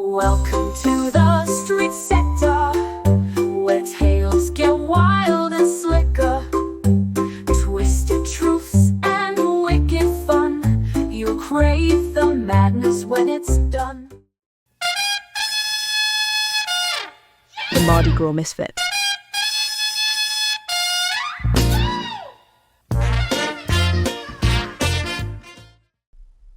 Welcome to the street sector, where tales get wild and slicker. Twisted truths and wicked fun. You'll crave the madness when it's done. The Mardi Gras Misfit.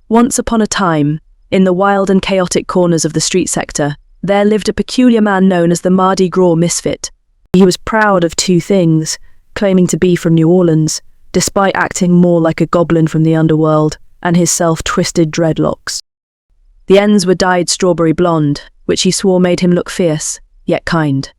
Once upon a time, in the wild and chaotic corners of the street sector, there lived a peculiar man known as the Mardi Gras Misfit. He was proud of two things: claiming to be from New Orleans, despite acting more like a goblin from the underworld, and his self-twisted dreadlocks. The ends were dyed strawberry blonde, which he swore made him look fierce, yet kind.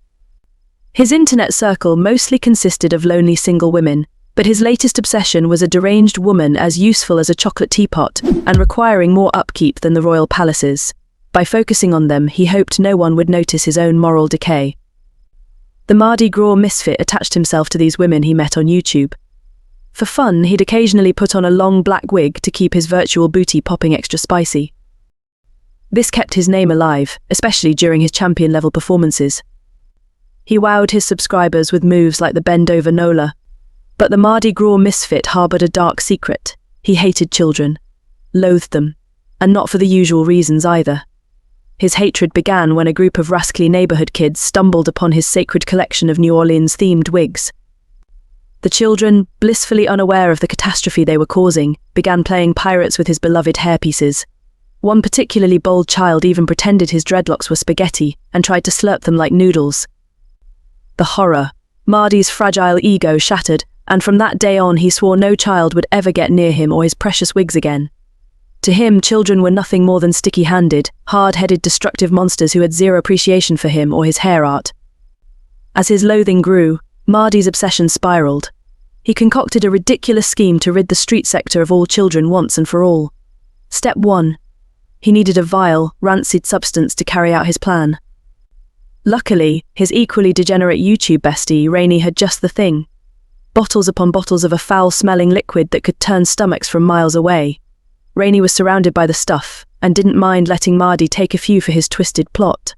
His internet circle mostly consisted of lonely single women, but his latest obsession was a deranged woman as useful as a chocolate teapot and requiring more upkeep than the royal palaces. By focusing on them, he hoped no one would notice his own moral decay. The Mardi Gras Misfit attached himself to these women he met on YouTube. For fun, he'd occasionally put on a long black wig to keep his virtual booty popping extra spicy. This kept his name alive, especially during his champion-level performances. He wowed his subscribers with moves like the bend-over Nola. But the Mardi Gras Misfit harboured a dark secret. He hated children, loathed them, and not for the usual reasons either. His hatred began when a group of rascally neighbourhood kids stumbled upon his sacred collection of New Orleans-themed wigs. The children, blissfully unaware of the catastrophe they were causing, began playing pirates with his beloved hairpieces. One particularly bold child even pretended his dreadlocks were spaghetti and tried to slurp them like noodles. The horror. Mardi's fragile ego shattered, and from that day on he swore no child would ever get near him or his precious wigs again. To him, children were nothing more than sticky-handed, hard-headed destructive monsters who had zero appreciation for him or his hair art. As his loathing grew, Mardi's obsession spiraled. He concocted a ridiculous scheme to rid the street sector of all children once and for all. Step 1. He needed a vile, rancid substance to carry out his plan. Luckily, his equally degenerate YouTube bestie, Rainey, had just the thing. Bottles upon bottles of a foul-smelling liquid that could turn stomachs from miles away. Rainey was surrounded by the stuff, and didn't mind letting Mardi take a few for his twisted plot.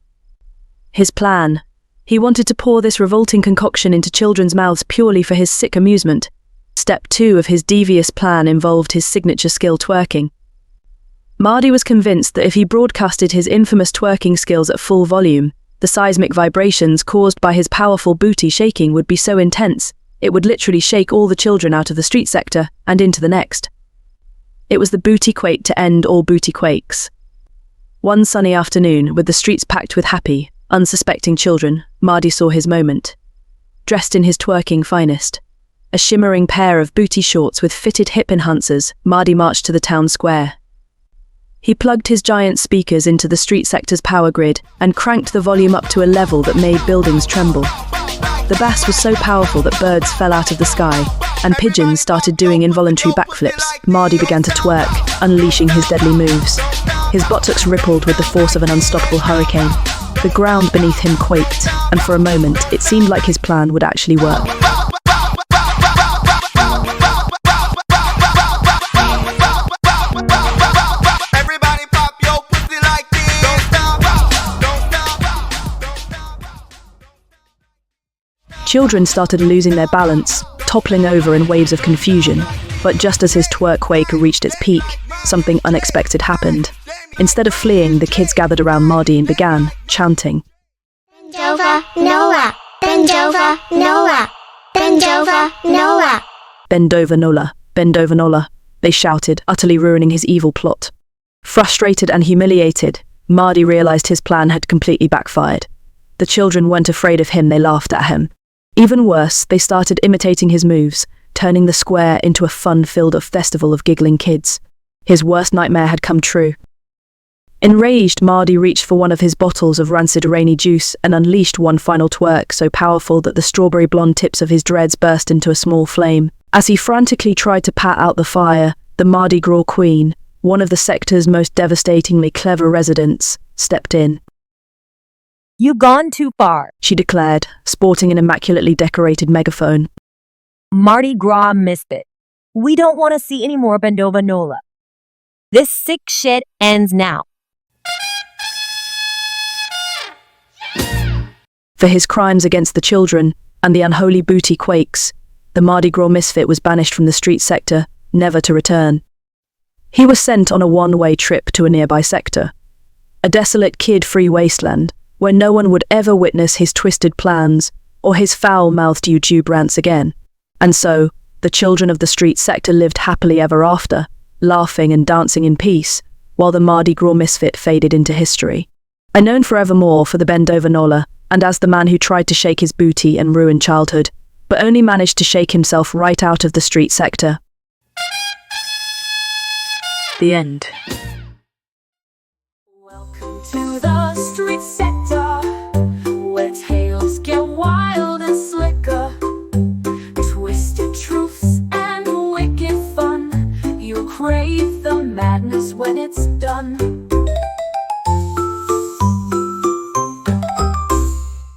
His plan. He wanted to pour this revolting concoction into children's mouths purely for his sick amusement. Step 2 of his devious plan involved his signature skill twerking. Mardi was convinced that if he broadcasted his infamous twerking skills at full volume, the seismic vibrations caused by his powerful booty shaking would be so intense, it would literally shake all the children out of the street sector and into the next. It was the booty-quake to end all booty-quakes. One sunny afternoon, with the streets packed with happy, unsuspecting children, Mardi saw his moment. Dressed in his twerking finest, a shimmering pair of booty shorts with fitted hip enhancers, Mardi marched to the town square. He plugged his giant speakers into the street sector's power grid and cranked the volume up to a level that made buildings tremble. The bass was so powerful that birds fell out of the sky, and pigeons started doing involuntary backflips. Mardi began to twerk, unleashing his deadly moves. His buttocks rippled with the force of an unstoppable hurricane. The ground beneath him quaked, and for a moment, it seemed like his plan would actually work. Children started losing their balance, toppling over in waves of confusion. But just as his twerk-quake reached its peak, something unexpected happened. Instead of fleeing, the kids gathered around Mardi and began chanting, "Bend over, Nola! Bend over, Nola! Bend over, Nola!" "Bend over, Nola! Bend over, Nola!" they shouted, utterly ruining his evil plot. Frustrated and humiliated, Mardi realized his plan had completely backfired. The children weren't afraid of him, they laughed at him. Even worse, they started imitating his moves, turning the square into a fun-filled festival of giggling kids. His worst nightmare had come true. Enraged, Mardi reached for one of his bottles of rancid rainy juice and unleashed one final twerk so powerful that the strawberry blonde tips of his dreads burst into a small flame. As he frantically tried to pat out the fire, the Mardi Gras queen, one of the sector's most devastatingly clever residents, stepped in. "You've gone too far," she declared, sporting an immaculately decorated megaphone. "Mardi Gras Misfit. We don't want to see any more Bendova Nola. This sick shit ends now." For his crimes against the children and the unholy booty-quakes, the Mardi Gras Misfit was banished from the street sector, never to return. He was sent on a one-way trip to a nearby sector, a desolate kid-free wasteland where no one would ever witness his twisted plans or his foul-mouthed YouTube rants again. And so, the children of the street sector lived happily ever after, laughing and dancing in peace, while the Mardi Gras Misfit faded into history. Known forevermore for the bend over Nola, and as the man who tried to shake his booty and ruin childhood, but only managed to shake himself right out of the street sector. The end. Welcome to the